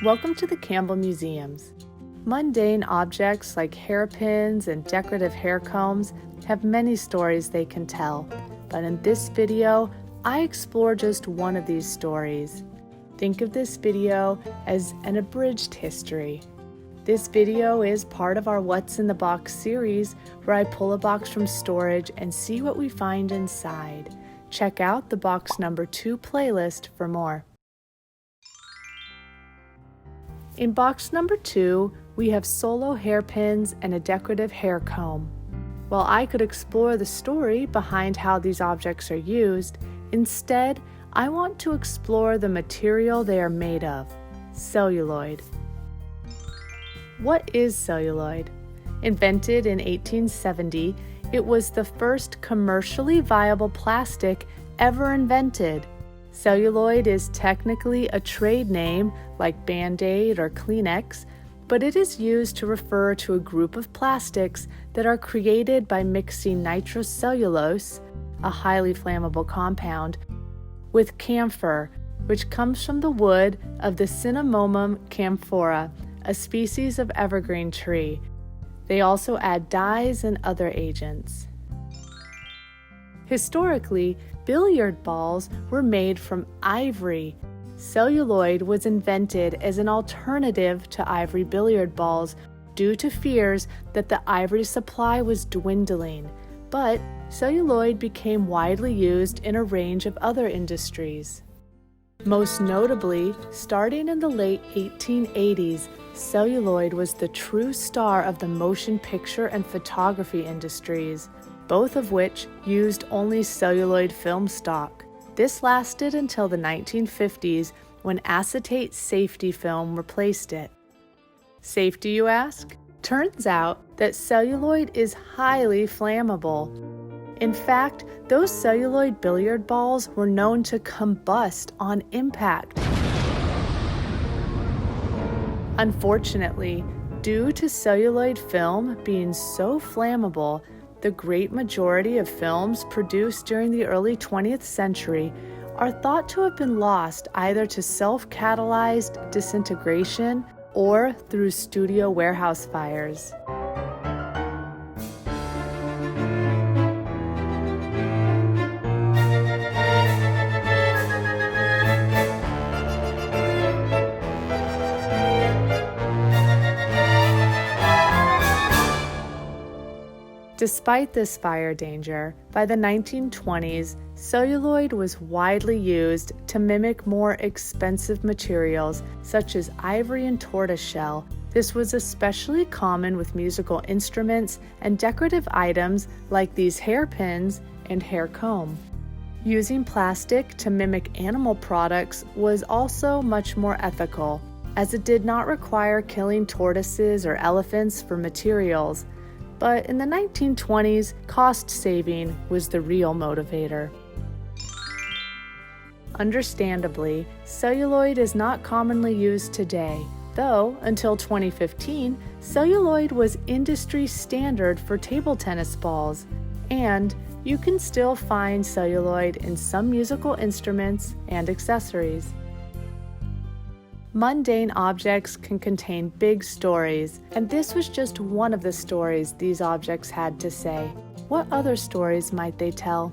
Welcome to the Campbell Museums. Mundane objects like hairpins and decorative hair combs have many stories they can tell, but in this video, I explore just one of these stories. Think of this video as an abridged history. This video is part of our What's in the Box series, where I pull a box from storage and see what we find inside. Check out the box number 2 playlist for more. In box number 2, we have solo hairpins and a decorative hair comb. While I could explore the story behind how these objects are used, instead, I want to explore the material they are made of, celluloid. What is celluloid? Invented in 1870, it was the first commercially viable plastic ever invented. Celluloid is technically a trade name like Band-Aid or Kleenex, but it is used to refer to a group of plastics that are created by mixing nitrocellulose, a highly flammable compound, with camphor, which comes from the wood of the Cinnamomum camphora, a species of evergreen tree. They also add dyes and other agents. Historically, billiard balls were made from ivory. Celluloid was invented as an alternative to ivory billiard balls due to fears that the ivory supply was dwindling, but celluloid became widely used in a range of other industries. Most notably, starting in the late 1880s, celluloid was the true star of the motion picture and photography industries, both of which used only celluloid film stock. This lasted until the 1950s, when acetate safety film replaced it. Safety, you ask? Turns out that celluloid is highly flammable. In fact, those celluloid billiard balls were known to combust on impact. Unfortunately, due to celluloid film being so flammable, the great majority of films produced during the early 20th century are thought to have been lost either to self-catalyzed disintegration or through studio warehouse fires. Despite this fire danger, by the 1920s, celluloid was widely used to mimic more expensive materials such as ivory and tortoiseshell. This was especially common with musical instruments and decorative items like these hairpins and hair comb. Using plastic to mimic animal products was also much more ethical, as it did not require killing tortoises or elephants for materials. But in the 1920s, cost saving was the real motivator. Understandably, celluloid is not commonly used today, though until 2015, celluloid was industry standard for table tennis balls, and you can still find celluloid in some musical instruments and accessories. Mundane objects can contain big stories, and this was just one of the stories these objects had to say. What other stories might they tell?